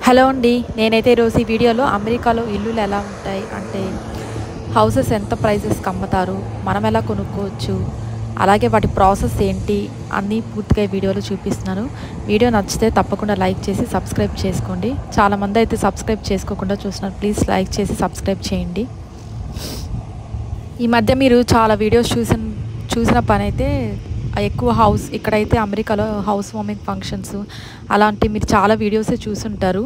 Hello అండి. నేనైతే ఈరోజు ఈ వీడియోలో అమెరికాలో ఇల్లులు ఎలా ఉంటాయి అంటే హౌసెస్ ఎంత ప్రైజెస్కి అమ్ముతారు, మనం ఎలా కొనుక్కోవచ్చు, అలాగే వాటి ప్రాసెస్ ఏంటి అన్నీ పూర్తిగా ఈ వీడియోలో చూపిస్తున్నాను. వీడియో నచ్చితే తప్పకుండా లైక్ చేసి సబ్స్క్రైబ్ చేసుకోండి. చాలామంది అయితే సబ్స్క్రైబ్ చేసుకోకుండా చూస్తున్నారు. ప్లీజ్ లైక్ చేసి సబ్స్క్రైబ్ చేయండి. ఈ మధ్య మీరు చాలా వీడియోస్ చూసిన పని అయితే ఎక్కువ ఇక్కడైతే అమెరికాలో హౌస్ వార్మింగ్ ఫంక్షన్స్ అలాంటి మీరు చాలా వీడియోసే చూసుంటారు.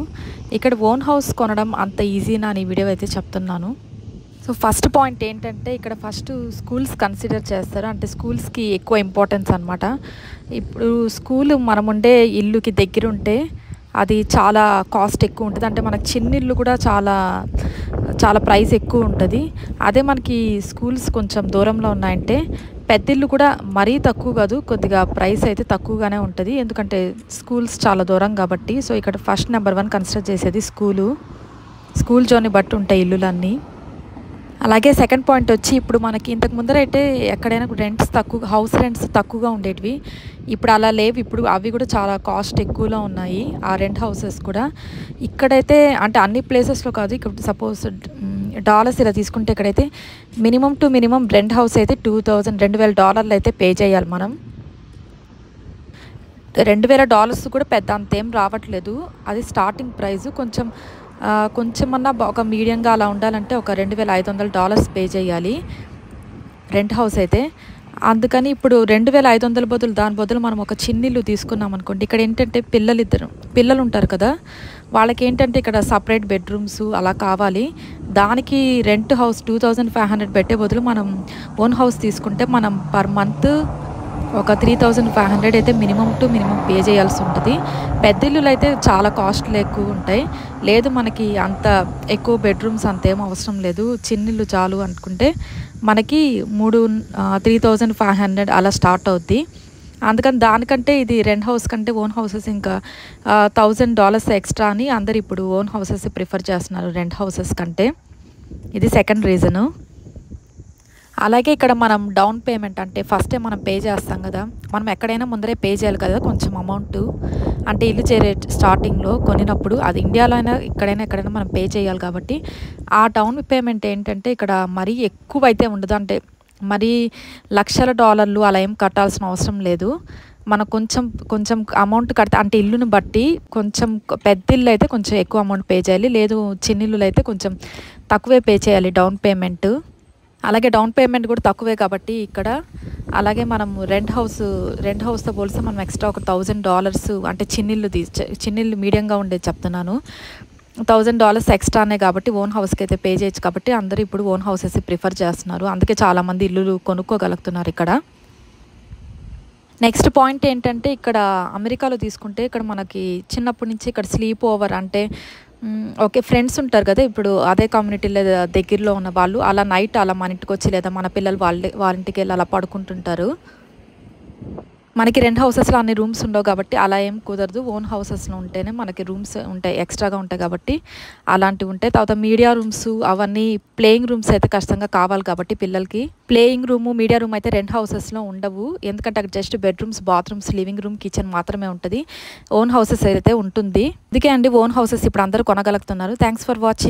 ఇక్కడ ఓన్ హౌస్ కొనడం అంత ఈజీనా అని వీడియో అయితే చెప్తున్నాను. సో ఫస్ట్ పాయింట్ ఏంటంటే ఇక్కడ ఫస్ట్ స్కూల్స్ కన్సిడర్ చేస్తారు. అంటే స్కూల్స్కి ఎక్కువ ఇంపార్టెన్స్ అనమాట. ఇప్పుడు స్కూల్ మనం ఉండే ఇల్లుకి దగ్గర ఉంటే అది చాలా కాస్ట్ ఎక్కువ ఉంటుంది. అంటే మనకు చిన్న ఇల్లు కూడా చాలా చాలా ప్రైస్ ఎక్కువ ఉంటుంది. అదే మనకి స్కూల్స్ కొంచెం దూరంలో ఉన్నాయంటే పెద్ద ఇల్లు కూడా మరీ తక్కువ కాదు, కొద్దిగా ప్రైస్ అయితే తక్కువగానే ఉంటుంది. ఎందుకంటే స్కూల్స్ చాలా దూరం కాబట్టి. సో ఇక్కడ ఫస్ట్ నెంబర్ 1 కన్సిడర్ చేసేది స్కూల్ జోన్ని బట్టి ఉంటాయి ఇల్లులన్నీ. అలాగే సెకండ్ పాయింట్ వచ్చి ఇప్పుడు మనకి ఇంతకు ముందరైతే ఎక్కడైనా హౌస్ రెంట్స్ తక్కువగా ఉండేటివి. ఇప్పుడు అలా లేవు. ఇప్పుడు అవి కూడా చాలా కాస్ట్ ఎక్కువలో ఉన్నాయి ఆ రెంట్ హౌసెస్ కూడా. ఇక్కడైతే అంటే అన్ని ప్లేసెస్లో కాదు. ఇక్కడ సపోజ్ డాలర్స్ ఇలా తీసుకుంటే ఇక్కడైతే మినిమం రెంట్ హౌస్ అయితే $2,000 అయితే పే చేయాలి మనం. $2,000 కూడా పెద్ద అంతేం రావట్లేదు. అది స్టార్టింగ్ ప్రైస్. కొంచెమన్నా ఒక మీడియంగా అలా ఉండాలంటే ఒక $2,500 పే చేయాలి రెంట్ హౌస్ అయితే. అందుకని ఇప్పుడు 2,500 దాని బదులు మనం ఒక చిన్నిల్లు తీసుకున్నాం అనుకోండి. ఇక్కడ ఏంటంటే పిల్లలు ఉంటారు కదా, వాళ్ళకి ఏంటంటే ఇక్కడ సపరేట్ బెడ్రూమ్స్ అలా కావాలి. దానికి రెంట్ హౌస్ 2,500 పెట్టే బదులు మనం ఓన్ హౌస్ తీసుకుంటే మనం పర్ మంత్ ఒక 3,500 అయితే మినిమం పే చేయాల్సి ఉంటుంది. పెద్ద ఇల్లులు అయితే చాలా కాస్ట్లు ఎక్కువ ఉంటాయి. లేదు మనకి అంత ఎక్కువ బెడ్రూమ్స్ అంతేం అవసరం లేదు, చిన్నిల్లు చాలు అనుకుంటే మనకి 3,500 అలా స్టార్ట్ అవుద్ది. అందుకని దానికంటే ఇది రెంట్ హౌస్ కంటే ఓన్ హౌసెస్ ఇంకా $1,000 ఎక్స్ట్రా అని అందరు ఇప్పుడు ఓన్ హౌసెస్ ప్రిఫర్ చేస్తున్నారు రెంట్ హౌసెస్ కంటే. ఇది సెకండ్ రీజను. అలాగే ఇక్కడ మనం డౌన్ పేమెంట్ అంటే ఫస్టే మనం పే చేస్తాం కదా, మనం ఎక్కడైనా ముందరే పే చేయాలి కదా కొంచెం అమౌంట్. అంటే ఇల్లు చేరే స్టార్టింగ్లో కొనినప్పుడు అది ఇండియాలో అయినా ఎక్కడైనా మనం పే చేయాలి కాబట్టి ఆ డౌన్ పేమెంట్ ఏంటంటే ఇక్కడ మరీ ఎక్కువ అయితే ఉండదు. అంటే మరీ లక్షల డాలర్లు అలా ఏం కట్టాల్సిన అవసరం లేదు. మనం కొంచెం అమౌంట్ కడితే అంటే ఇల్లుని బట్టి కొంచెం పెద్ద ఇల్లు అయితే కొంచెం ఎక్కువ అమౌంట్ పే చేయాలి, లేదు చిన్న ఇల్లులు అయితే కొంచెం తక్కువే పే చేయాలి డౌన్ పేమెంట్. అలాగే డౌన్ పేమెంట్ కూడా తక్కువే కాబట్టి ఇక్కడ. అలాగే మనం రెంట్ హౌస్తో పోలిస్తే మనం ఎక్స్ట్రా ఒక $1,000 అంటే చిన్నిల్లు మీడియంగా ఉండేది చెప్తున్నాను, $1,000 ఎక్స్ట్రానే కాబట్టి ఓన్ హౌస్కి అయితే పే చేయొచ్చు. కాబట్టి అందరూ ఇప్పుడు ఓన్ హౌసెస్ ప్రిఫర్ చేస్తున్నారు. అందుకే చాలామంది ఇల్లులు కొనుక్కోగలుగుతున్నారు ఇక్కడ. నెక్స్ట్ పాయింట్ ఏంటంటే ఇక్కడ అమెరికాలో తీసుకుంటే ఇక్కడ మనకి చిన్నప్పటి నుంచి ఇక్కడ స్లీప్ ఓవర్ అంటే ఓకే ఫ్రెండ్స్ ఉంటారు కదా, ఇప్పుడు అదే కమ్యూనిటీలో దగ్గరలో ఉన్న వాళ్ళు అలా నైట్ అలా మన ఇంటికి వచ్చి లేదా మన పిల్లలు వాళ్ళ ఇంటికి వెళ్ళి అలా పడుకుంటుంటారు. మనకి రెంట్ హౌసెస్లో అన్ని రూమ్స్ ఉండవు కాబట్టి అలా ఏం కుదరదు. ఓన్ హౌసెస్లో ఉంటేనే మనకి రూమ్స్ ఉంటాయి, ఎక్స్ట్రాగా ఉంటాయి కాబట్టి అలాంటివి ఉంటాయి. తర్వాత మీడియా రూమ్స్ అవన్నీ ప్లేయింగ్ రూమ్స్ అయితే ఖచ్చితంగా కావాలి కాబట్టి పిల్లలకి ప్లేయింగ్ రూమ్ మీడియా రూమ్ అయితే రెంట్ హౌసెస్లో ఉండవు. ఎందుకంటే అక్కడ just bedrooms, bathrooms, living room, kitchen మాత్రమే ఉంటుంది. ఓన్ హౌసెస్ అయితే ఉంటుంది. అందుకే అండి ఓన్ హౌసెస్ ఇప్పుడు అందరూ కొనగలుగుతున్నారు. Thanks for watching.